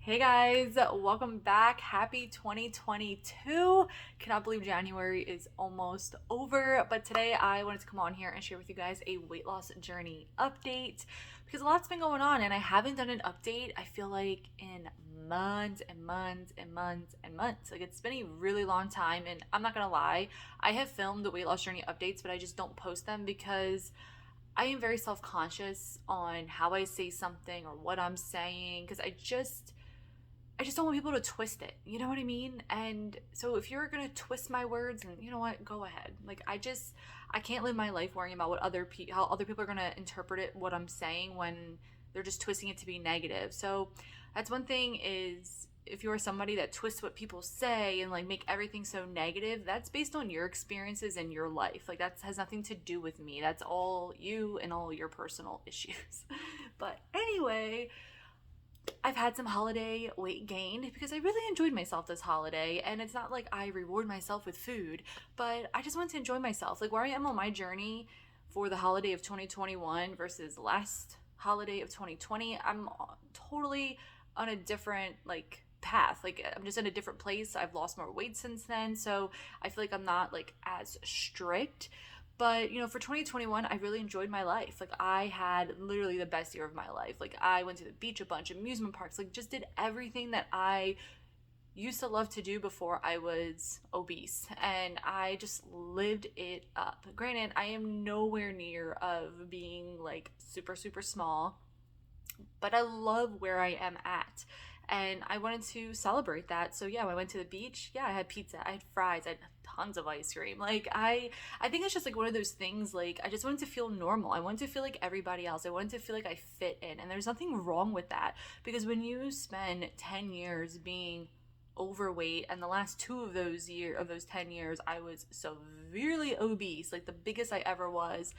Hey guys, welcome back. Happy 2022. Cannot believe January is almost over, but today I wanted to come on here and share with you guys a weight loss journey update because a lot's been going on and I haven't done an update, I feel like, in months and months and months and months. Like, it's been a really long time, and I'm not gonna lie, I have filmed the weight loss journey updates, but I just don't post them because I am very self-conscious on how I say something or what I'm saying because I just don't want people to twist it. You know what I mean? And so if you're going to twist my words, and you know what, go ahead. Like, I can't live my life worrying about how other people are going to interpret it, what I'm saying, when they're just twisting it to be negative. So that's one thing, is if you're somebody that twists what people say and like make everything so negative, that's based on your experiences in your life. Like, that has nothing to do with me. That's all you and all your personal issues. But anyway, I've had some holiday weight gain because I really enjoyed myself this holiday. And it's not like I reward myself with food, but I just want to enjoy myself. Like, where I am on my journey for the holiday of 2021 versus last holiday of 2020, I'm totally on a different, like, path. Like, I'm just in a different place. I've lost more weight since then. So I feel like I'm not like as strict. But, for 2021, I really enjoyed my life. Like, I had literally the best year of my life. Like, I went to the beach a bunch, amusement parks, like, just did everything that I used to love to do before I was obese. And I just lived it up. Granted, I am nowhere near of being like super, super small, but I love where I am at. And I wanted to celebrate that. So yeah, when I went to the beach, yeah, I had pizza, I had fries, I had tons of ice cream. Like, I think it's just like one of those things, like, I just wanted to feel normal. I wanted to feel like everybody else. I wanted to feel like I fit in. And there's nothing wrong with that. Because when you spend 10 years being overweight, and the last two of those 10 years I was severely obese, like the biggest I ever was,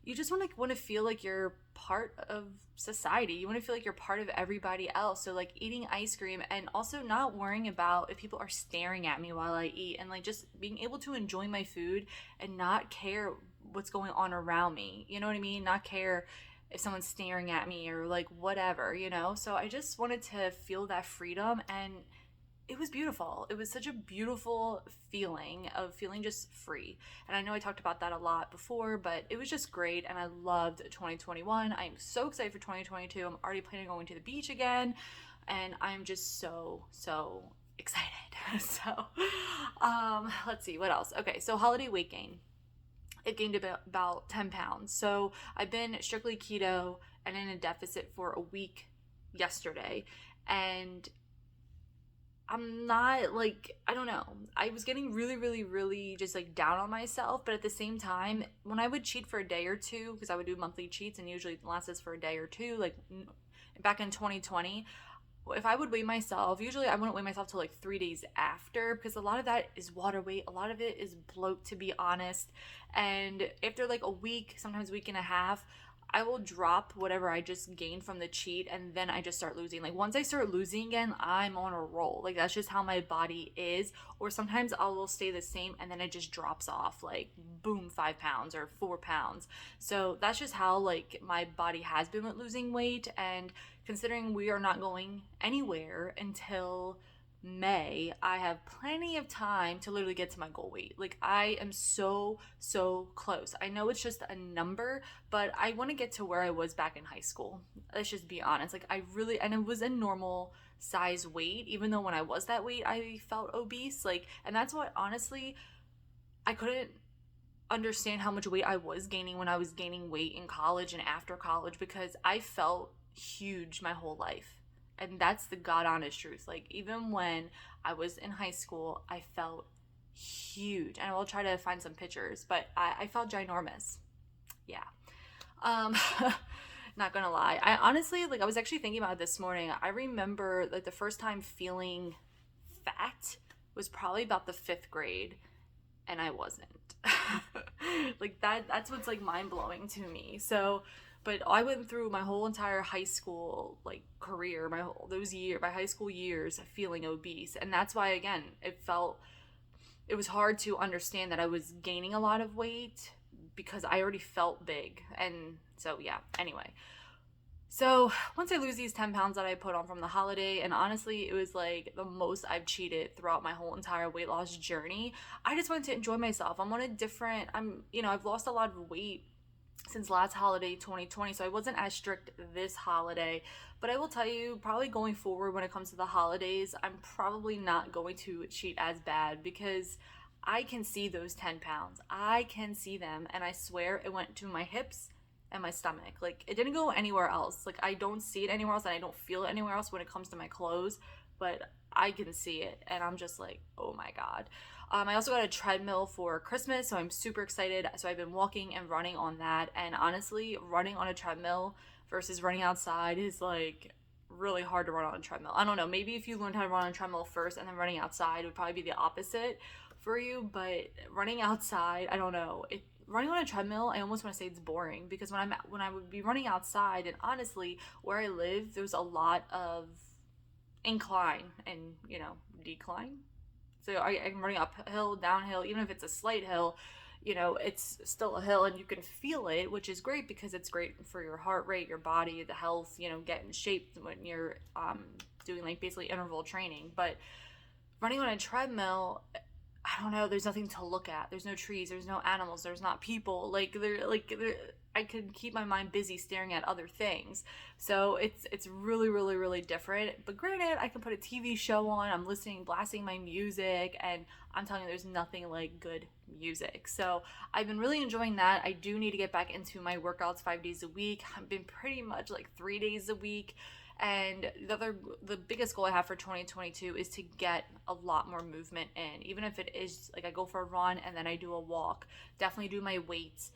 you just want to feel like you're part of society. You want to feel like you're part of everybody else. So like eating ice cream and also not worrying about if people are staring at me while I eat, and like just being able to enjoy my food and not care what's going on around me. You know what I mean? Not care if someone's staring at me or like whatever. So I just wanted to feel that freedom, and it was beautiful. It was such a beautiful feeling of feeling just free. And I know I talked about that a lot before, but it was just great. And I loved 2021. I'm so excited for 2022. I'm already planning on going to the beach again. And I'm just so, so excited. So, let's see, what else? Okay, so holiday weight gain. It gained about 10 pounds. So I've been strictly keto and in a deficit for a week yesterday. And I'm not like, I don't know. I was getting really, really, really just like down on myself. But at the same time, when I would cheat for a day or two, because I would do monthly cheats and usually it lasts for a day or two, like back in 2020, if I would weigh myself, usually I wouldn't weigh myself till like 3 days after, because a lot of that is water weight. A lot of it is bloat, to be honest. And after like a week, sometimes a week and a half, I will drop whatever I just gained from the cheat, and then I just start losing. Like, once I start losing again, I'm on a roll. Like, that's just how my body is. Or sometimes I will stay the same and then it just drops off, like boom, 5 pounds or 4 pounds. So that's just how like my body has been with losing weight. And considering we are not going anywhere until May, I have plenty of time to literally get to my goal weight. Like, I am so, so close. I know it's just a number, but I want to get to where I was back in high school. Let's just be honest. Like, I really, and it was a normal size weight, even though when I was that weight, I felt obese. Like, and that's what, honestly, I couldn't understand how much weight I was gaining when I was gaining weight in college and after college, because I felt huge my whole life. And that's the God honest truth. Like, even when I was in high school, I felt huge. And I will try to find some pictures, but I felt ginormous. Yeah. Um, not gonna lie. I honestly, like, I was actually thinking about it this morning. I remember, like, the first time feeling fat was probably about the fifth grade, and I wasn't. Like, that's what's like mind blowing to me. So, but I went through my whole entire high school like career, my high school years feeling obese, and that's why, again, it was hard to understand that I was gaining a lot of weight because I already felt big. And so yeah, anyway, So once I lose these 10 pounds that I put on from the holiday, and honestly, it was like the most I've cheated throughout my whole entire weight loss journey. I just wanted to enjoy myself. I'm on a different, I've lost a lot of weight since last holiday 2020, so I wasn't as strict this holiday. But I will tell you, probably going forward when it comes to the holidays, I'm probably not going to cheat as bad because I can see those 10 pounds. I can see them, and I swear it went to my hips and my stomach. Like, it didn't go anywhere else. Like, I don't see it anywhere else, and I don't feel it anywhere else when it comes to my clothes, but I can see it, and I'm just like, oh my God. I also got a treadmill for Christmas, so I'm super excited. So I've been walking and running on that, and honestly, running on a treadmill versus running outside is like really hard to run on a treadmill. I don't know, maybe if you learned how to run on a treadmill first and then running outside would probably be the opposite for you, but running outside, I don't know. Running on a treadmill, I almost want to say it's boring because when I would be running outside, and honestly, where I live, there's a lot of incline and decline. So I'm running uphill, downhill, even if it's a slight hill, it's still a hill and you can feel it, which is great because it's great for your heart rate, your body, the health, get in shape when you're doing like basically interval training. But running on a treadmill, I don't know, there's nothing to look at. There's no trees, there's no animals, there's not people. I could keep my mind busy staring at other things. So it's really, really, really different. But granted, I can put a TV show on, I'm listening, blasting my music, and I'm telling you, there's nothing like good music. So I've been really enjoying that. I do need to get back into my workouts 5 days a week. I've been pretty much like 3 days a week. And the biggest goal I have for 2022 is to get a lot more movement in. Even if it is like I go for a run and then I do a walk, definitely do my weights,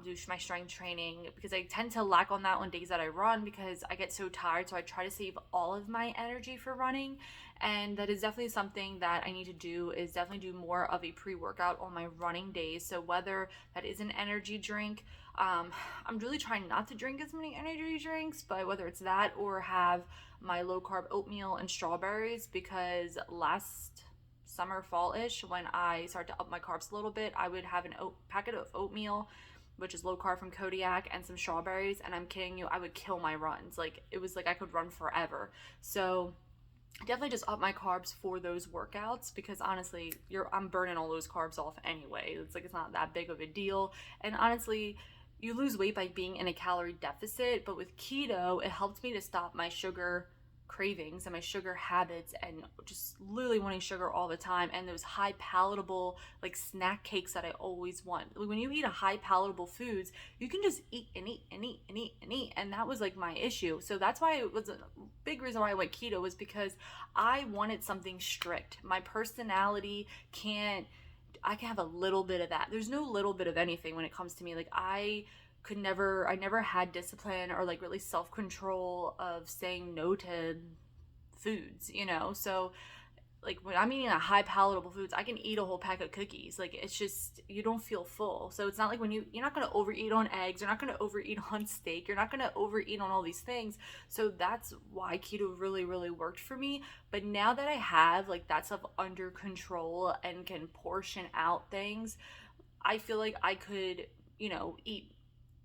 do my strength training, because I tend to lack on that on days that I run because I get so tired. So I try to save all of my energy for running. And that is definitely something that I need to do, is definitely do more of a pre-workout on my running days. So whether that is an energy drink, I'm really trying not to drink as many energy drinks, but whether it's that or have my low carb oatmeal and strawberries, because last summer, fall-ish, when I started to up my carbs a little bit, I would have a packet of oatmeal, which is low carb from Kodiak, and some strawberries, and I'm kidding you, I would kill my runs. Like, it was like I could run forever. So definitely just up my carbs for those workouts, because honestly, I'm burning all those carbs off anyway. It's like it's not that big of a deal. And honestly, you lose weight by being in a calorie deficit, but with keto, it helped me to stop my sugar cravings and my sugar habits and just literally wanting sugar all the time, and those high palatable like snack cakes that I always want. When you eat a high palatable foods, you can just eat and eat and eat and eat and eat, and that was like my issue. So that's why it was a big reason why I went keto, was because I wanted something strict. My personality I can have a little bit of that. There's no little bit of anything when it comes to me. Like, I never had discipline or like really self-control of saying no to foods. So like when I'm eating a high palatable foods, I can eat a whole pack of cookies. Like, it's just, you don't feel full. So it's not like you're not going to overeat on eggs, you're not going to overeat on steak, you're not going to overeat on all these things. So that's why keto really, really worked for me. But now that I have like that stuff under control and can portion out things, I feel like I could, eat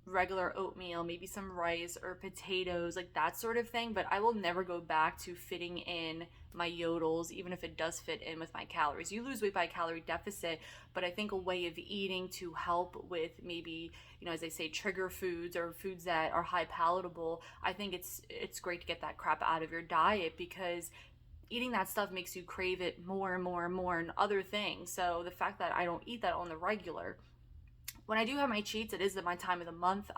regular oatmeal, maybe some rice or potatoes, like that sort of thing. But I will never go back to fitting in my yodels, even if it does fit in with my calories. You lose weight by calorie deficit, but I think a way of eating to help with maybe, as they say, trigger foods or foods that are high palatable, I think it's great to get that crap out of your diet, because eating that stuff makes you crave it more and more and more and other things. So the fact that I don't eat that on the regular, when I do have my cheats, it is my time of the month.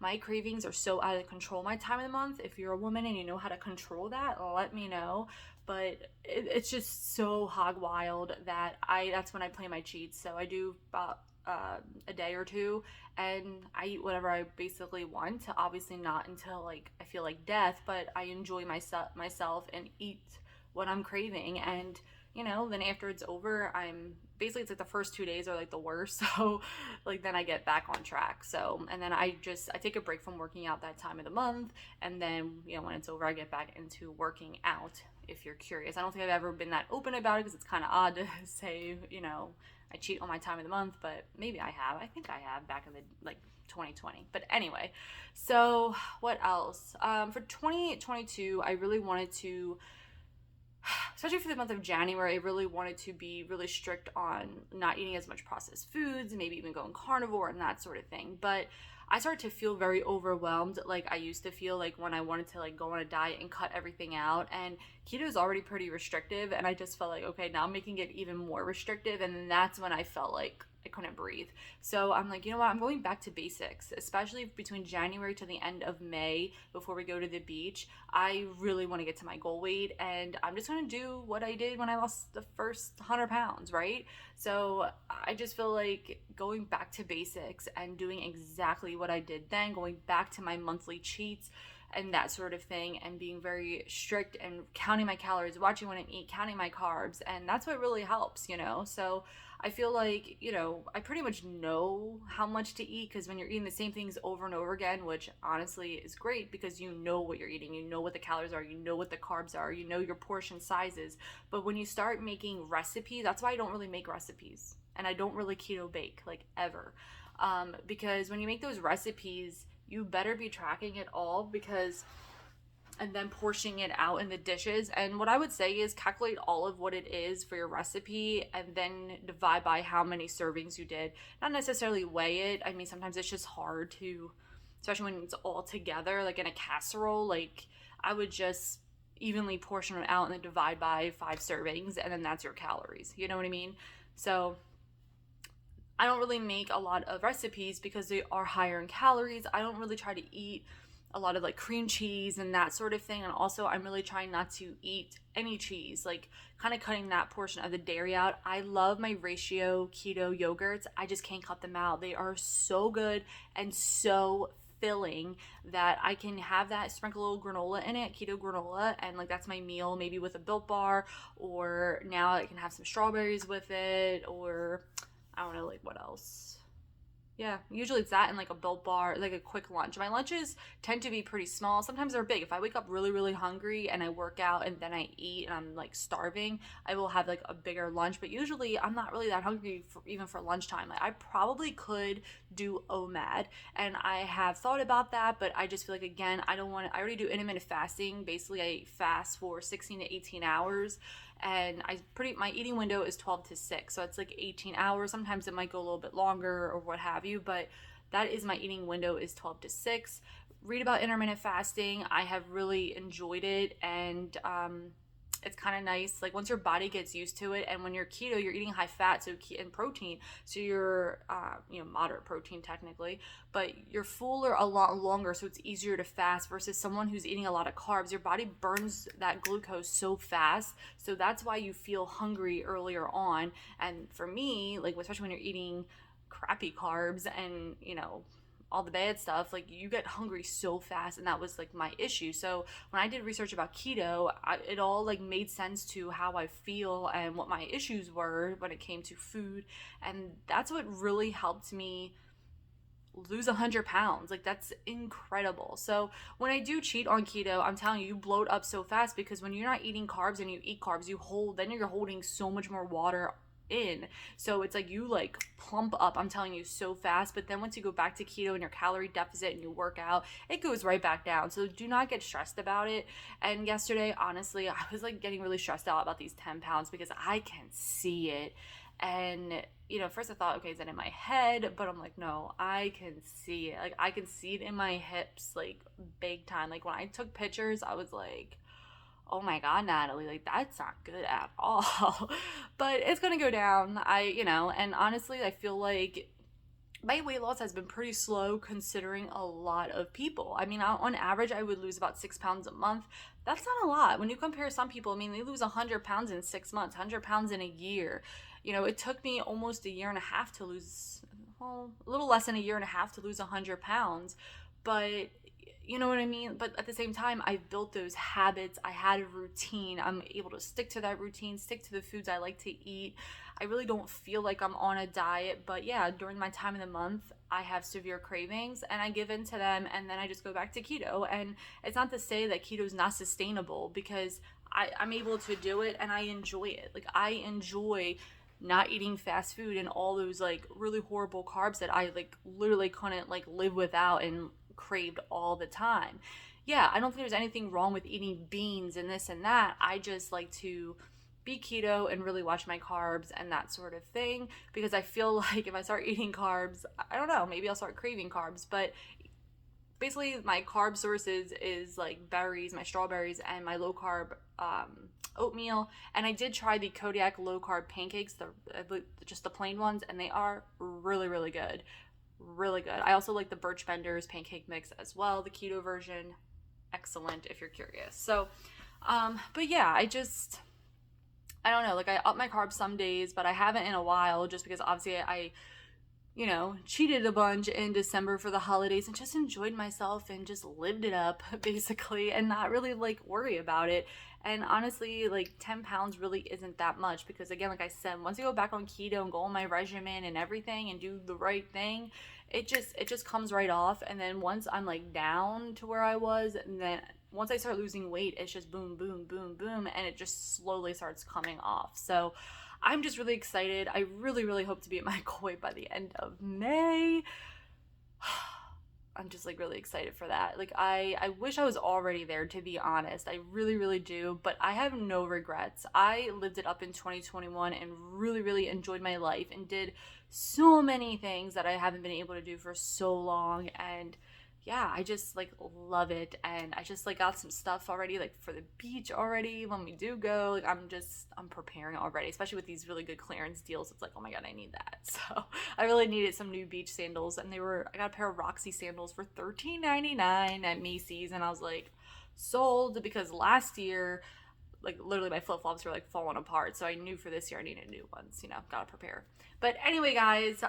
My cravings are so out of control my time of the month. If you're a woman and you know how to control that, let me know. But it's just so hog wild that that's when I play my cheats. So I do about a day or two, and I eat whatever I basically want. Obviously not until like I feel like death, but I enjoy myself and eat what I'm craving. And then after it's over, I'm basically, it's like the first 2 days are like the worst. So like then I get back on track. So, and then I take a break from working out that time of the month. And then, when it's over, I get back into working out. If you're curious, I don't think I've ever been that open about it because it's kind of odd to say, I cheat on my time of the month, but maybe I have. I think I have back in the 2020. But anyway, so what else? For 2022, I really wanted to, especially for the month of January, I really wanted to be really strict on not eating as much processed foods, maybe even going carnivore and that sort of thing. But I started to feel very overwhelmed like I used to feel like when I wanted to like go on a diet and cut everything out. And keto is already pretty restrictive, and I just felt like, okay, now I'm making it even more restrictive. And then that's when I felt like I couldn't breathe. So I'm like, you know what, I'm going back to basics, especially between January to the end of May before we go to the beach. I really want to get to my goal weight, and I'm just going to do what I did when I lost the first 100 pounds, right? So I just feel like going back to basics and doing exactly what I did then, going back to my monthly cheats and that sort of thing, and being very strict and counting my calories, watching when I eat, counting my carbs, and that's what really helps, So I feel like, I pretty much know how much to eat, because when you're eating the same things over and over again, which honestly is great because you know what you're eating, you know what the calories are, you know what the carbs are, you know your portion sizes. But when you start making recipes, that's why I don't really make recipes, and I don't really keto bake, like, ever. Because when you make those recipes, you better be tracking it all, and then portioning it out in the dishes. And what I would say is calculate all of what it is for your recipe and then divide by how many servings you did. Not necessarily weigh it. I mean, sometimes it's just hard to, especially when it's all together, like in a casserole. Like, I would just evenly portion it out and then divide by 5 servings, and then that's your calories. You know what I mean? So I don't really make a lot of recipes because they are higher in calories. I don't really try to eat a lot of like cream cheese and that sort of thing. And also I'm really trying not to eat any cheese, like kind of cutting that portion of the dairy out. I love my ratio keto yogurts. I just can't cut them out. They are so good and so filling that I can have that, sprinkle a little granola in it, keto granola, and like that's my meal, maybe with a Built Bar, or now I can have some strawberries with it, or I don't know, like what else? Yeah, usually it's that and like a Built Bar, like a quick lunch. My lunches tend to be pretty small. Sometimes they're big. If I wake up really, really hungry and I work out and then I eat and I'm like starving, I will have like a bigger lunch. But usually I'm not really that hungry even for lunchtime. Like, I probably could do OMAD, and I have thought about that, but I just feel like, again, I don't want to. I already do intermittent fasting. Basically, I fast for 16 to 18 hours. And my eating window is 12 to 6, so it's like 18 hours. Sometimes it might go a little bit longer or what have you, but that is my eating window, is 12 to 6. Read about intermittent fasting. I have really enjoyed it, and it's kind of nice. Like, once your body gets used to it, and when you're keto, you're eating high fat and protein, so you're moderate protein technically, but you're fuller a lot longer, so it's easier to fast versus someone who's eating a lot of carbs. Your body burns that glucose so fast, so that's why you feel hungry earlier on. And for me, like, especially when you're eating crappy carbs and all the bad stuff, like, you get hungry so fast, and that was like my issue. So when I did research about keto, it all like made sense to how I feel and what my issues were when it came to food, and that's what really helped me lose 100 pounds. Like, that's incredible. So when I do cheat on keto, I'm telling you, you bloat up so fast, because when you're not eating carbs and you eat carbs, then you're holding so much more water in, so it's like you like plump up, I'm telling you, so fast. But then once you go back to keto and your calorie deficit and you work out, it goes right back down. So do not get stressed about it. And yesterday, honestly, I was like getting really stressed out about these 10 pounds because I can see it. And first I thought, okay, is that in my head? But I'm like, no, I can see it. Like, I can see it in my hips, like, big time. Like, when I took pictures, I was like, oh my God, Natalie, like, that's not good at all. But it's gonna go down. And honestly, I feel like my weight loss has been pretty slow considering a lot of people. I mean, on average, I would lose about 6 pounds a month. That's not a lot. When you compare some people, I mean, they lose 100 pounds in 6 months, 100 pounds in a year. It took me almost a year and a half to lose, well, a little less than a year and a half to lose 100 pounds. But you know what I mean? But at the same time, I've built those habits. I had a routine. I'm able to stick to that routine, stick to the foods I like to eat. I really don't feel like I'm on a diet, but yeah, during my time of the month, I have severe cravings and I give in to them, and then I just go back to keto. And it's not to say that keto is not sustainable, because I'm able to do it and I enjoy it. Like, I enjoy not eating fast food and all those like really horrible carbs that I like literally couldn't like live without and craved all the time. Yeah, I don't think there's anything wrong with eating beans and this and that. I just like to be keto and really watch my carbs and that sort of thing, because I feel like if I start eating carbs, I don't know, maybe I'll start craving carbs. But basically my carb sources is like berries, my strawberries, and my low carb oatmeal. And I did try the Kodiak low carb pancakes, just the plain ones, and they are really, really good. Really good. I also like the Birch Benders pancake mix as well, the keto version. Excellent if you're curious. So, but yeah, I don't know, like I up my carbs some days, but I haven't in a while, just because obviously I cheated a bunch in December for the holidays and just enjoyed myself and just lived it up basically, and not really like worry about it. And honestly, like 10 pounds really isn't that much, because again, like I said, once I go back on keto and go on my regimen and everything and do the right thing, it just comes right off. And then once I'm like down to where I was, and then once I start losing weight, it's just boom, boom, boom, boom, and it just slowly starts coming off. So I'm just really excited. I really, really hope to be at my goal weight by the end of May. I'm just like really excited for that. Like I wish I was already there, to be honest. I really, really do, but I have no regrets. I lived it up in 2021 and really, really enjoyed my life and did so many things that I haven't been able to do for so long. And yeah, I just like love it. And I just like got some stuff already, like for the beach already when we do go. Like I'm preparing already, especially with these really good clearance deals. It's like, oh my God, I need that. So I really needed some new beach sandals, and I got a pair of Roxy sandals for $13.99 at Macy's, and I was like sold, because last year, like literally my flip-flops were like falling apart, so I knew for this year I needed new ones, gotta prepare. But anyway, guys,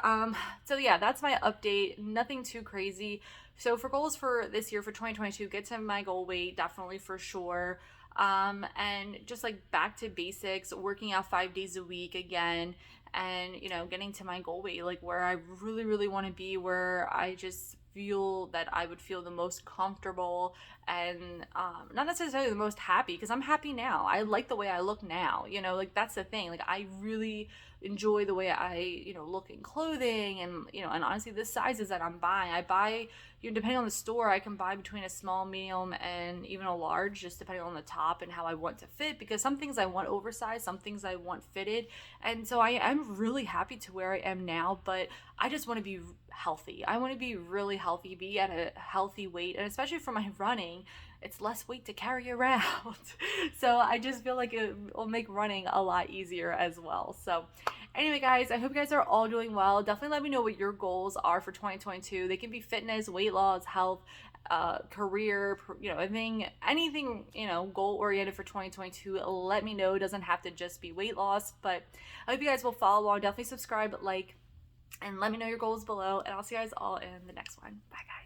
so yeah, that's my update. Nothing too crazy. So for goals for this year, for 2022, get to my goal weight, definitely, for sure. And just like back to basics, working out 5 days a week again, and getting to my goal weight, like where I really, really want to be, where I just feel that I would feel the most comfortable, and not necessarily the most happy, because I'm happy now. I like the way I look now, like that's the thing. Like I really enjoy the way I look in clothing, and and honestly the sizes that I'm buying, I buy, depending on the store, I can buy between a small, medium, and even a large, just depending on the top and how I want to fit, because some things I want oversized, some things I want fitted. And so I'm really happy to where I am now, but I just want to be healthy. I want to be really healthy, be at a healthy weight, and especially for my running, it's less weight to carry around. So I just feel like it will make running a lot easier as well. So anyway, guys, I hope you guys are all doing well. Definitely let me know what your goals are for 2022. They can be fitness, weight loss, health, career, anything, goal oriented for 2022. Let me know. It doesn't have to just be weight loss, but I hope you guys will follow along. Definitely subscribe, like, and let me know your goals below, and I'll see you guys all in the next one. Bye, guys.